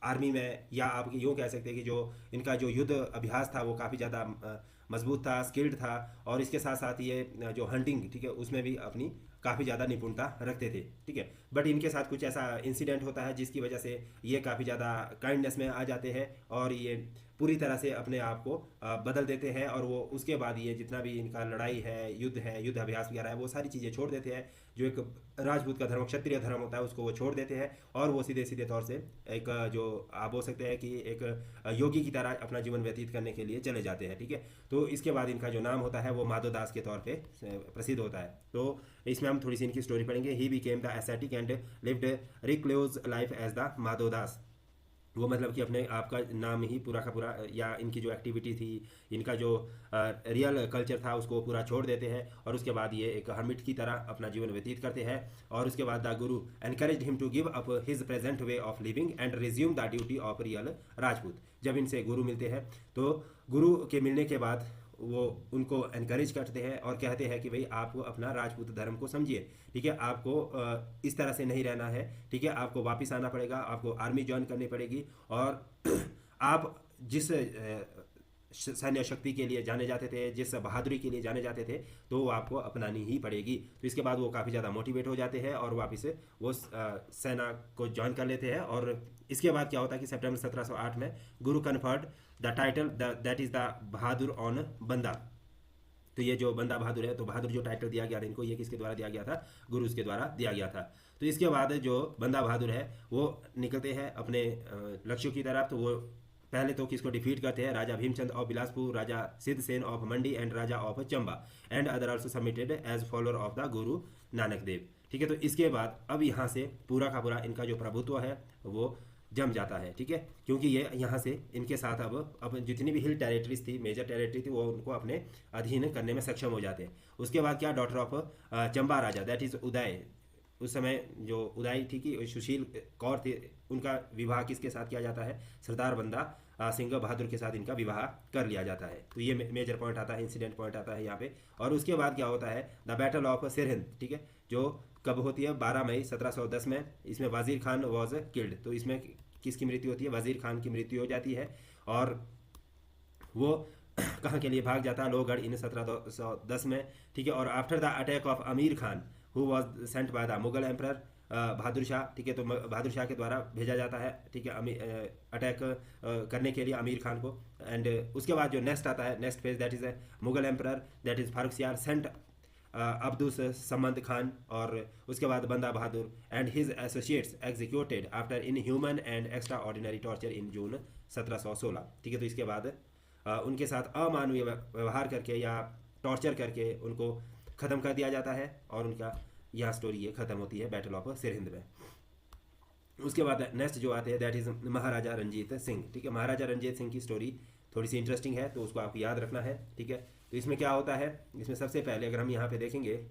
आर्मी में, या आप यूँ कह सकते हैं कि जो इनका जो युद्ध अभ्यास था वो काफ़ी ज़्यादा मजबूत था, स्किल्ड था, और इसके साथ साथ ये जो हंटिंग, ठीक है, उसमें भी अपनी काफ़ी ज़्यादा निपुणता रखते थे, ठीक है। बट इनके साथ कुछ ऐसा इंसिडेंट होता है जिसकी वजह से ये काफ़ी ज़्यादा काइंडनेस में आ जाते हैं और ये पूरी तरह से अपने आप को बदल देते हैं। और वो उसके बाद ये जितना भी इनका लड़ाई है, युद्ध अभ्यास वगैरह है, वो सारी चीज़ें छोड़ देते हैं। जो एक राजपूत का धर्म, क्षत्रिय धर्म होता है, उसको वो छोड़ देते हैं और वो सीधे सीधे तौर से एक जो आप बोल सकते हैं कि एक योगी की तरह अपना जीवन व्यतीत करने के लिए चले जाते हैं, ठीक है। तो इसके बाद इनका जो नाम होता है वो माधो दास के तौर पे प्रसिद्ध होता है। तो इसमें हम थोड़ी सी इनकी स्टोरी पढ़ेंगे। He became the ascetic and lived recluse life as the Madho Das. वो मतलब कि अपने आप का नाम ही पूरा का पूरा, या इनकी जो एक्टिविटी थी, इनका जो रियल कल्चर था, उसको पूरा छोड़ देते हैं और उसके बाद ये एक हर्मिट की तरह अपना जीवन व्यतीत करते हैं। और उसके बाद the Guru encourage him to give up his present way of living and resume the duty of real Rajput. जब इनसे गुरु मिलते हैं तो गुरु के मिलने के बाद वो उनको एनकरेज करते हैं और कहते हैं कि भाई आप अपना राजपूत धर्म को समझिए, ठीक है, आपको इस तरह से नहीं रहना है, ठीक है, आपको वापस आना पड़ेगा, आपको आर्मी ज्वाइन करनी पड़ेगी और आप जिस सैन्य शक्ति के लिए जाने जाते थे, जिस बहादुरी के लिए जाने जाते थे, तो वो आपको अपनानी ही पड़ेगी। तो इसके बाद वो काफ़ी ज़्यादा मोटिवेट हो जाते हैं और वापस वो सेना को ज्वाइन कर लेते हैं। और इसके बाद क्या होता है कि सितंबर 1708 में गुरु conferred the title that is the Bahadur on बंदा। तो ये जो बंदा बहादुर है, तो बहादुर जो टाइटल दिया गया था इनको, ये किसके द्वारा दिया गया था? गुरु के द्वारा दिया गया था। तो इसके बाद जो बंदा बहादुर है वो निकलते हैं अपने लक्ष्यों की तरफ। तो वो पहले तो किसको डिफीट करते हैं? Raja Bhimchand of Bilaspur, Raja Siddh Sen of Mandi and Raja of Chamba and other also submitted as follower of the Guru Nanak देव, ठीक है। तो इसके बाद अब यहाँ से पूरा का पूरा इनका जो प्रभुत्व है वो जम जाता है, ठीक है, क्योंकि ये यहाँ से इनके साथ अब जितनी भी हिल टेरिटरीज थी, मेजर टेरिटरी थी, वो उनको अपने अधीन करने में सक्षम हो जाते हैं। उसके बाद क्या, daughter of Chamba raja that is Uday, उस समय जो उदय थी कि सुशील कौर थी, उनका विवाह किसके साथ किया जाता है? सरदार बंदा सिंह बहादुर के साथ इनका विवाह कर लिया जाता है। तो ये मेजर पॉइंट आता है, इंसिडेंट पॉइंट आता है यहाँ पे। और उसके बाद क्या होता है? द बैटल ऑफ सिरहिंद, ठीक है, जो कब होती है? 12 मई 1710 में। इसमें वजीर खान वॉज किल्ड। तो इसमें किसकी मृत्यु होती है? वजीर खान की मृत्यु हो जाती है और वो कहाँ के लिए भाग जाता है? लोहगढ़ इन 1710 में, ठीक है। और after the attack of Amir Khan who was sent by the Mughal emperor Bahadur Shah, ठीक है, तो बहादुर शाह के द्वारा भेजा जाता है, ठीक है, अटैक करने के लिए अमीर खान को। एंड उसके बाद जो नेक्स्ट आता है, next phase that is Mughal emperor that is Farrukhsiyar sent Abdus Samad Khan, और उसके बाद Banda Bahadur and his associates executed after inhuman and extraordinary torture in June 1716, ठीक है। तो इसके बाद उनके साथ अमानवीय व्यवहार करके या टॉर्चर करके उनको ख़त्म कर दिया जाता है और उनका यह स्टोरी ये ख़त्म होती है बैटल ऑफ सिरहिंद में। उसके बाद नेक्स्ट जो आते हैं दैट इज़ महाराजा रंजीत सिंह, ठीक है। महाराजा रंजीत सिंह की स्टोरी थोड़ी सी इंटरेस्टिंग है, तो उसको आपको याद रखना है, ठीक है। तो इसमें क्या होता है? इसमें सबसे पहले अगर हम यहाँ पे देखेंगे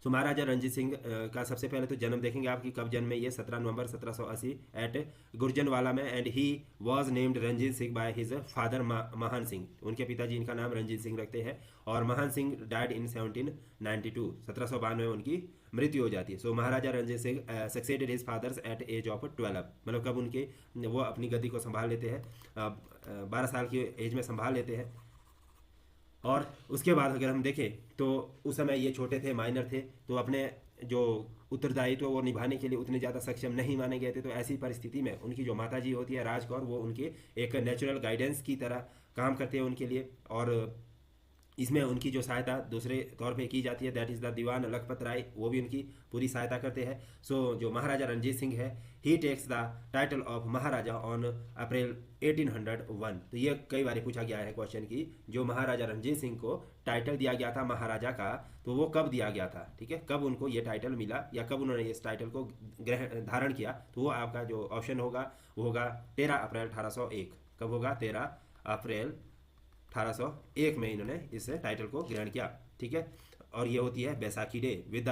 तो महाराजा रंजीत सिंह का सबसे पहले तो जन्म देखेंगे आपकी, कब जन्म है ये? 17 नवंबर 1780 एट गुर्जनवाला में। And he was named Ranjit Singh by his father Mahan Singh. उनके पिताजी इनका नाम रंजीत सिंह रखते हैं और महान सिंह डाइड इन 1792, 1792 में उनकी मृत्यु हो जाती है। So Maharaja Ranjit Singh succeeded his fathers at age of 12, मतलब कब उनके वो अपनी गद्दी को संभाल लेते हैं? 12 साल की एज में संभाल लेते हैं। और उसके बाद अगर हम देखें तो उस समय ये छोटे थे, माइनर थे, तो अपने जो उत्तरदायित्व वो निभाने के लिए उतने ज़्यादा सक्षम नहीं माने गए थे। तो ऐसी परिस्थिति में उनकी जो माताजी होती है राजकौर, वो उनके एक नेचुरल गाइडेंस की तरह काम करते हैं उनके लिए। और इसमें उनकी जो सहायता दूसरे तौर पे की जाती है दैट इज़ द दीवान लखपत राय, वो भी उनकी पूरी सहायता करते हैं। सो जो महाराजा रंजीत सिंह है he takes the title of Maharaja on April 1801। तो ये कई बार पूछा गया है क्वेश्चन की जो महाराजा रंजीत सिंह को टाइटल दिया गया था महाराजा का, तो वो कब दिया गया था, ठीक है, कब उनको ये टाइटल मिला या कब उन्होंने इस टाइटल को ग्रहण धारण किया, तो वो आपका जो ऑप्शन होगा वो होगा 13 अप्रैल 1801। कब होगा? 13 अप्रैल 1801 में इन्होंने इस टाइटल को ग्रहण किया, ठीक है। और ये होती है Baisakhi day with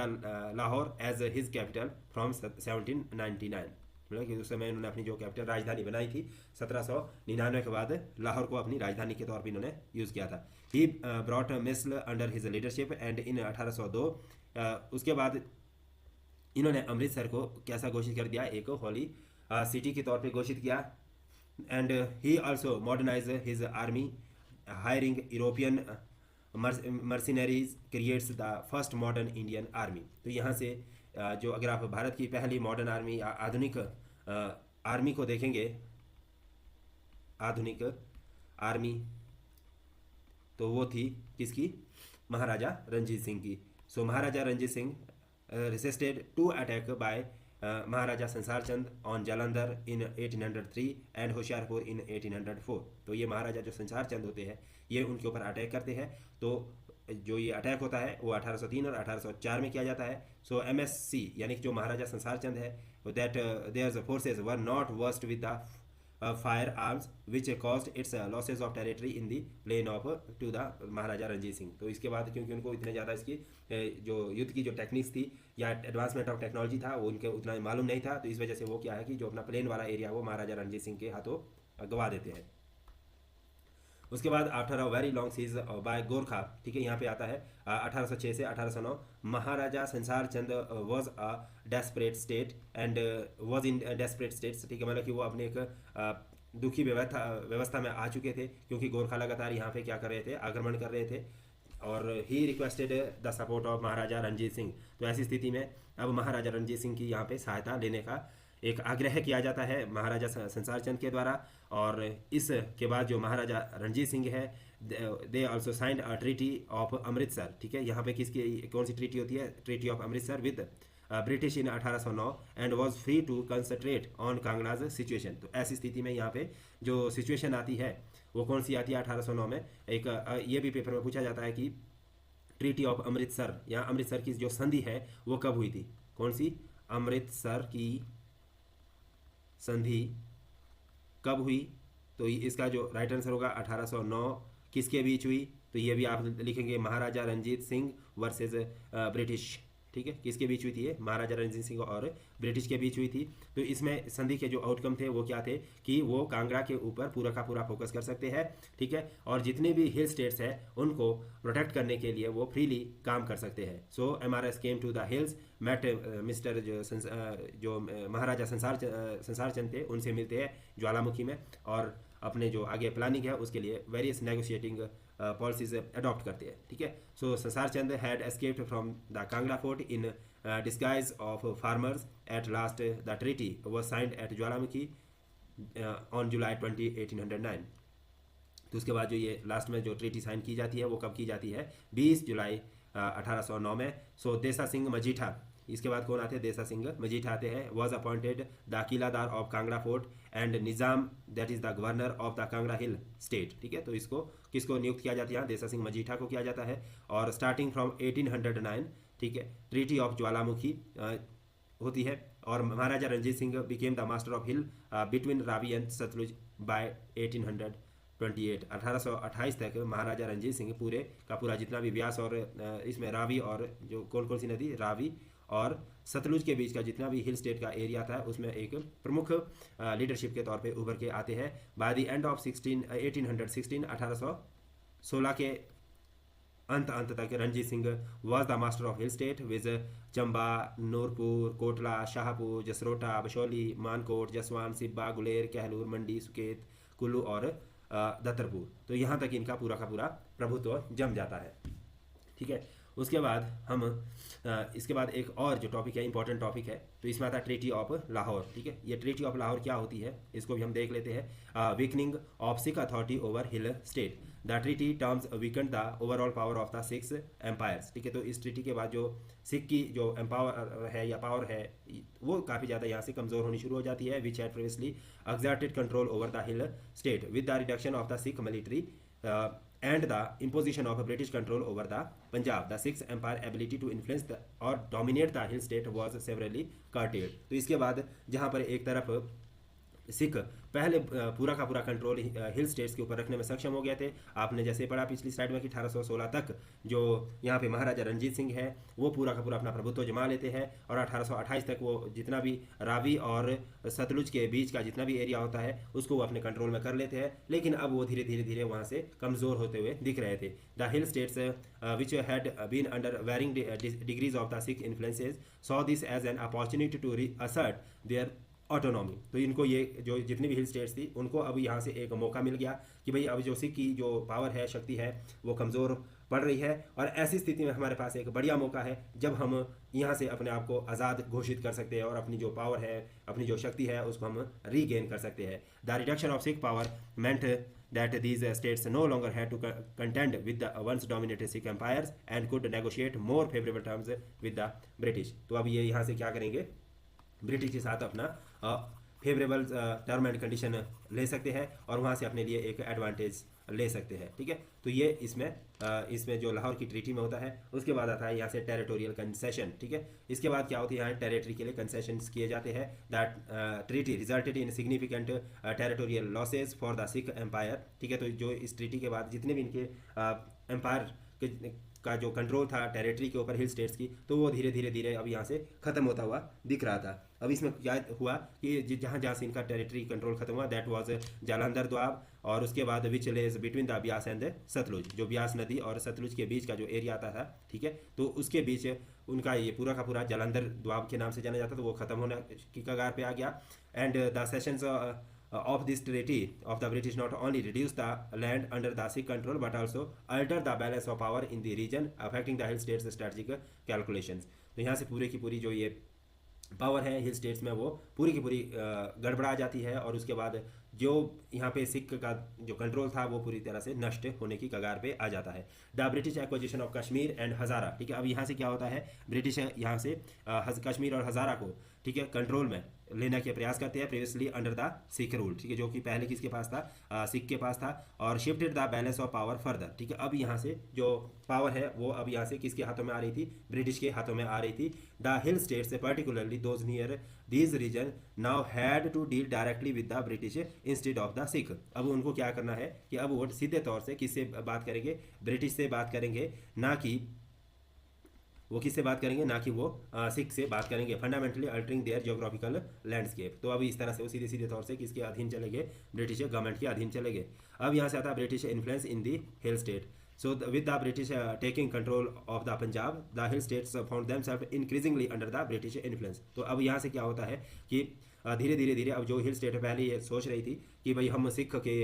Lahore as his capital from 1799, मतलब कि उस समय इन्होंने अपनी जो कैपिटल राजधानी बनाई थी 1799 के बाद लाहौर को अपनी राजधानी के तौर पर इन्होंने यूज़ किया था। He brought misl under his leadership and in 1802 उसके बाद इन्होंने अमृतसर को कैसा घोषित कर दिया, एक होली सिटी के तौर पे घोषित किया। And he also modernise his army hiring European Mercenaries creates the first modern Indian army. तो यहाँ से जो अगर आप भारत की पहली मॉडर्न आर्मी या आधुनिक आर्मी को देखेंगे, आधुनिक आर्मी, तो वो थी किसकी? महाराजा रणजीत सिंह की। सो महाराजा Ranjit Singh resisted to attack by Maharaja Sansar Chand on Jalandhar in 1803 and Hoshiarpur in 1804। तो ये महाराजा जो संसार चंद होते हैं ये उनके ऊपर अटैक करते हैं। तो जो ये अटैक होता है वो 1803 और 1804 में किया जाता है। सो MSC यानी कि जो महाराजा संसार चंद है that their forces were not versed with the firearms which cost its losses of territory in the plain of to the Maharaja Ranjit Singh. तो इसके बाद क्योंकि उनको इतने ज़्यादा इसकी जो युद्ध की जो टेक्निक्स थी या एडवांसमेंट ऑफ टेक्नोलॉजी था वो उनके उतना मालूम नहीं था, तो इस वजह से वो क्या है कि जो अपना प्लेन वाला एरिया वो महाराजा रणजीत सिंह के हाथों गवा देते हैं। उसके बाद after a very long siege by Gorkha, ठीक है, यहाँ पे आता है 1806 से 1809 Maharaja Sansar Chand was a desperate state and was in desperate states, ठीक है, मतलब कि वो अपने एक दुखी व्यवस्था में आ चुके थे क्योंकि गोरखा लगातार यहाँ पे क्या कर रहे थे, आक्रमण कर रहे थे। और he requested the support of Maharaja Ranjit Singh. तो ऐसी स्थिति में अब महाराजा रणजीत सिंह की यहाँ पे सहायता लेने का एक आग्रह किया जाता है महाराजा संसार चंद के द्वारा। और इसके बाद जो महाराजा रणजीत सिंह है they also signed a treaty of Amritsar, ठीक है, यहाँ पे किसकी कौन सी ट्रीटी होती है? Treaty of Amritsar with British in 1809 and was free to concentrate on Kangra's situation. तो ऐसी स्थिति में यहाँ पे जो सिचुएशन आती है वो कौन सी आती है 1809 में? एक ये भी पेपर में पूछा जाता है कि ट्रीटी ऑफ अमृतसर या अमृतसर की जो संधि है वो कब हुई थी? कौन सी? अमृतसर की संधि कब हुई? तो इसका जो राइट आंसर होगा 1809 किसके बीच हुई? तो ये भी आप लिखेंगे महाराजा रणजीत सिंह वर्सेस ब्रिटिश, ठीक है, किसके बीच हुई थी ये? महाराजा रणजीत सिंह और ब्रिटिश के बीच हुई थी। तो इसमें संधि के जो आउटकम थे वो क्या थे कि वो कांगड़ा के ऊपर पूरा का पूरा फोकस कर सकते हैं, ठीक है, और जितने भी हिल स्टेट्स हैं उनको प्रोटेक्ट करने के लिए वो फ्रीली काम कर सकते हैं। So MRS came to the hills met mister जो महाराजा संसार चंद थे उनसे मिलते हैं ज्वालामुखी में और अपने जो आगे प्लानिंग है उसके लिए वेरियस नेगोशिएटिंग पॉलिसीज अडॉप्ट करते हैं, ठीक है। So Sansar Chand had escaped from the Kangra fort in disguise of farmers. At last the treaty was signed at Jwalamukhi on July 20, 1809। तो उसके बाद जो ये लास्ट में जो ट्रीटी साइन की जाती है वो कब की जाती है? 20 जुलाई 1809 में। सो देसा सिंह मजीठा, इसके बाद कौन आते हैं? देसा सिंह मजीठा आते हैं। Was appointed the qiladar of Kangra fort and nizam that is the governor of the Kangra hill state, ठीक है। तो इसको किसको नियुक्त किया जाता है? देसा सिंह मजीठा को किया जाता है। और स्टार्टिंग फ्रॉम 1809, ठीक है, ट्रीटी ऑफ ज्वालामुखी होती है और Maharaja Ranjit Singh became the master of hill between Ravi and Sutlej by 1828। 1828 तक महाराजा रणजीत सिंह पूरे का पूरा जितना भी व्यास और इसमें रावी और जो कौन कौन सी नदी, रावी और सतलुज के बीच का जितना भी हिल स्टेट का एरिया था उसमें एक प्रमुख लीडरशिप के तौर पे उभर के आते हैं। बाय द एंड ऑफ 1816 1816 के अंत तक Ranjit Singh was the master of hill state viz Chamba, Nurpur, Kotla, Shahpur, Jasrota, Basohli, Mankot, Jaswan, Siba, Guler, Kahlur, Mandi, Suket, Kullu और दत्तरपुर। तो यहाँ तक इनका पूरा का पूरा प्रभुत्व जम जाता है, ठीक है। उसके बाद हम इसके बाद एक और जो टॉपिक है इंपॉर्टेंट टॉपिक है तो इसमें आता है ट्रीटी ऑफ लाहौर, ठीक है। ये ट्रीटी ऑफ लाहौर क्या होती है इसको भी हम देख लेते हैं। Weakening of Sikh authority over hill state. The treaty terms weaken the overall power of the Sikh empires, ठीक है। तो इस ट्रीटी के बाद जो सिख की जो एम्पावर है या पावर है वो काफ़ी ज़्यादा यहाँ से कमज़ोर होनी शुरू हो जाती है। Which had previously exerted control over the hill state with the reduction of the Sikh military and the imposition of a British control over the Punjab, the Sikh empire ability to influence or dominate the hill state was severely curtailed. तो इसके बाद जहाँ पर एक तरफ सिख पहले पूरा का पूरा कंट्रोल हिल स्टेट्स के ऊपर रखने में सक्षम हो गए थे। आपने जैसे पढ़ा पिछली स्लाइड में कि 1816 तक जो यहाँ पे महाराजा रंजीत सिंह है वो पूरा का पूरा अपना प्रभुत्व जमा लेते हैं और 1828 तक वो जितना भी रावी और सतलुज के बीच का जितना भी एरिया होता है उसको वो अपने कंट्रोल में कर लेते हैं। लेकिन अब वो धीरे धीरे वहाँ से कमज़ोर होते हुए दिख रहे थे। The hill states which had been under varying degrees of the Sikh influences saw this as an opportunity to reassert their autonomy. तो इनको ये जो जितनी भी हिल स्टेट्स थी उनको अब यहाँ से एक मौका मिल गया कि भाई अब जो सिख की जो पावर है, शक्ति है, वो कमज़ोर पड़ रही है और ऐसी स्थिति में हमारे पास एक बढ़िया मौका है जब हम यहाँ से अपने आप को आज़ाद घोषित कर सकते हैं और अपनी जो पावर है, अपनी जो शक्ति है उसको हम रीगेन कर सकते हैं। The reduction of Sikh power meant that these states no longer had to contend with the once dominated Sikh empires and could negotiate more favorable terms with the British। तो अब ये यहाँ से क्या करेंगे, ब्रिटिश के साथ अपना फेवरेबल टर्म एंड कंडीशन ले सकते हैं और वहाँ से अपने लिए एक एडवांटेज ले सकते हैं। ठीक है, तो ये इसमें जो लाहौर की ट्रीटी में होता है उसके बाद आता है यहाँ से टेरिटोरियल कंसेशन। ठीक है, इसके बाद क्या होती है, यहाँ टेरिटरी के लिए कंसेशन किए जाते हैं। That treaty resulted in significant territorial losses for the Sikh empire. ठीक है, तो जो इस ट्रीटी के बाद जितने भी इनके एम्पायर का जो कंट्रोल था टेरिटरी के ऊपर हिल स्टेट्स की, तो वो धीरे धीरे अब यहाँ से ख़त्म होता हुआ दिख रहा था। अब इसमें क्या हुआ कि जहाँ से इनका टेरिटरी कंट्रोल खत्म हुआ दैट वाज जालंधर द्वाब और उसके बाद which lies between the Beas and Sutlej, जो ब्यास नदी और सतलुज के बीच का जो एरिया आता था। ठीक है, तो उसके बीच उनका ये पूरा का पूरा जालंधर द्वाब के नाम से जाना जाता, तो वो खत्म होने की कगार पे आ गया। And the sessions of this treaty of the British not only reduced the land under the Sikh control but also altered the balance of power in the region, affecting the hill states strategic calculations। तो यहाँ से पूरे की पूरी जो ये power है हिल states में वो पूरी की पूरी गड़बड़ा जाती है और उसके बाद जो यहाँ पे सिख का जो कंट्रोल था वो पूरी तरह से नष्ट होने की कगार पे आ जाता है। The British acquisition of Kashmir and Hazara. ठीक है, अब यहाँ से क्या होता है, ब्रिटिश यहाँ से कश्मीर और हज़ारा को, ठीक है, कंट्रोल में लेने के प्रयास करते हैं previously under the sick rule. ठीक है, जो कि पहले किसके पास था, सिख के पास था, और shifted the balance of power further. ठीक है, अब यहाँ से जो पावर है वो अब यहाँ से किसके हाथों में आ रही थी, ब्रिटिश के हाथों में आ रही थी। The hill states particularly those near these region now had to deal directly with the British instead of the Sikh. अब उनको क्या करना है कि अब वो सीधे तौर से किससे बात करेंगे, ब्रिटिश से बात करेंगे, ना कि वो किससे बात करेंगे, ना कि वो सिख से बात करेंगे। Fundamentally altering their geographical landscape. तो अब इस तरह से वो सीधे सीधे तौर से किसके अधीन चले गए, ब्रिटिश गवर्नमेंट के अधीन चले गए। अब यहाँ से आता है British influence in the hill state. So with the British taking control of the Punjab, the hill states found themselves increasingly under the British influence। तो अब यहाँ से क्या होता है कि धीरे धीरे अब जो हिल स्टेट पहले ये सोच रही थी कि भाई हम सिख के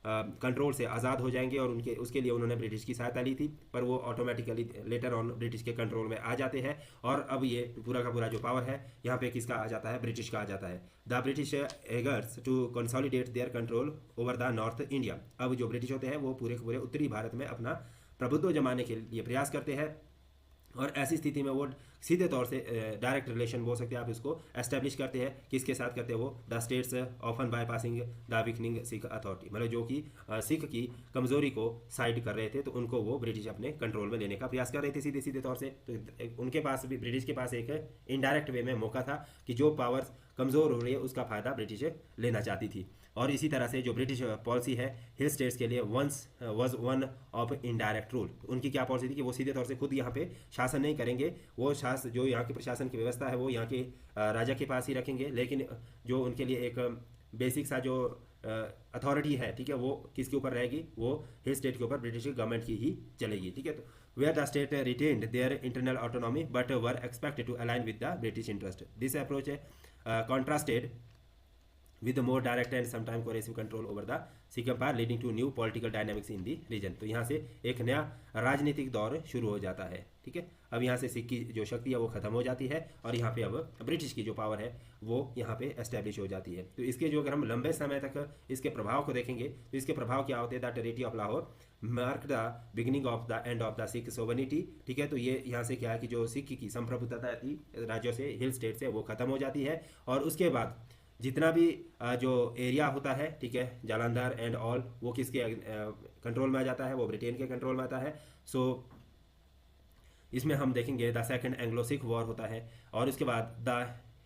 कंट्रोल से आज़ाद हो जाएंगे और उसके लिए उन्होंने ब्रिटिश की सहायता ली थी, पर वो ऑटोमेटिकली लेटर ऑन ब्रिटिश के कंट्रोल में आ जाते हैं और अब ये पूरा का पूरा जो पावर है यहाँ पे किसका आ जाता है, ब्रिटिश का आ जाता है। The British eagers to consolidate their control over the north India. अब जो ब्रिटिश होते हैं वो पूरे के पूरे उत्तरी भारत में अपना प्रभुत्व जमाने के लिए प्रयास करते हैं और ऐसी स्थिति में वो सीधे तौर से डायरेक्ट रिलेशन बोल सकते हैं आप इसको, एस्टेब्लिश करते हैं। किसके साथ करते हैं वो, the states often bypassing the weakening Sikh authority, मतलब जो कि सिख की कमजोरी को साइड कर रहे थे तो उनको वो ब्रिटिश अपने कंट्रोल में लेने का प्रयास कर रहे थे सीधे सीधे तौर से। तो उनके पास भी, ब्रिटिश के पास एक इनडायरेक्ट वे में मौका था कि जो पावर्स कमज़ोर हो रही है उसका फ़ायदा ब्रिटिश लेना चाहती थी। और इसी तरह से जो ब्रिटिश पॉलिसी है हिल स्टेट्स के लिए was one of indirect rule. उनकी क्या पॉलिसी थी कि वो सीधे तौर से खुद यहाँ पे शासन नहीं करेंगे, वो जो यहाँ की प्रशासन की व्यवस्था है वो यहाँ के राजा के पास ही रखेंगे, लेकिन जो उनके लिए एक बेसिक सा जो अथॉरिटी है, ठीक है, वो किसके ऊपर रहेगी, वो हिल स्टेट के ऊपर ब्रिटिश गवर्नमेंट की ही चलेगी। ठीक है, तो where the state retained their internal autonomy but were expected to align with the British interest. This approach contrasted with the more direct and sometimes coercive control over the Sikh Empire, leading to new political dynamics in the region। तो यहाँ से एक नया राजनीतिक दौर शुरू हो जाता है। ठीक है, अब यहाँ से सिख की जो शक्ति है वो खत्म हो जाती है और यहाँ पे अब ब्रिटिश की जो पावर है वो यहाँ पे एस्टेब्लिश हो जाती है। तो इसके जो अगर हम लंबे समय तक इसके प्रभाव को देखेंगे तो इसके प्रभाव क्या होते हैं, the treaty of Lahore mark the beginning of the end of the Sikh sovereignty. ठीक है, तो ये यहाँ से क्या है कि जो सिख की संप्रभुता थी राज्यों से, हिल स्टेट से, वो खत्म हो जाती है और उसके बाद जितना भी जो एरिया होता है, ठीक है, जालंधर एंड ऑल, वो किसके कंट्रोल में आ जाता है, वो ब्रिटेन के कंट्रोल में आता है। सो इसमें हम देखेंगे the second Anglo Sikh war होता है, और उसके बाद the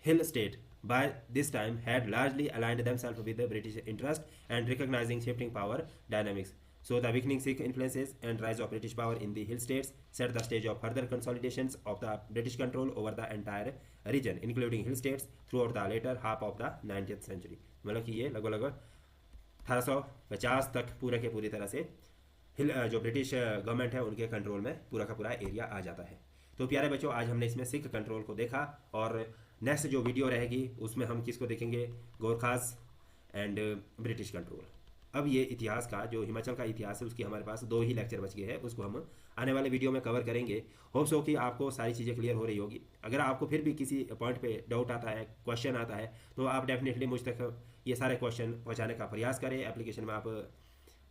hill state by this time had largely aligned themself with the British interest and recognizing shifting power dynamics. So the weakening Sikh influences and rise of British power in the hill states set the stage of further consolidations of the British control over the entire region, including hill states throughout the later half of the 19th century. मतलब कि ये लगभग 1850 तक पूरे के पूरी तरह से हिल जो ब्रिटिश गवर्नमेंट है उनके कंट्रोल में पूरा का पूरा एरिया आ जाता है। तो प्यारे बच्चों, आज हमने इसमें सिख कंट्रोल को देखा, और नेक्स्ट जो वीडियो रहेगी उसमें हम किसको देखेंगे, गोरखास एंड ब्रिटिश कंट्रोल। अब ये इतिहास का जो हिमाचल का इतिहास है उसकी हमारे पास 2 ही लेक्चर बच गए हैं, उसको हम आने वाले वीडियो में कवर करेंगे। होप्स हो कि आपको सारी चीज़ें क्लियर हो रही होगी। अगर आपको फिर भी किसी पॉइंट पे डाउट आता है, क्वेश्चन आता है, तो आप डेफिनेटली मुझ तक ये सारे क्वेश्चन पहुंचाने का प्रयास करें। एप्लीकेशन में आप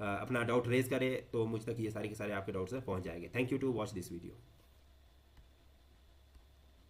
अपना डाउट रेज करें तो मुझ तक ये सारे के सारे आपके डाउट्स पहुंच जाएंगे। Thank you to watch this video.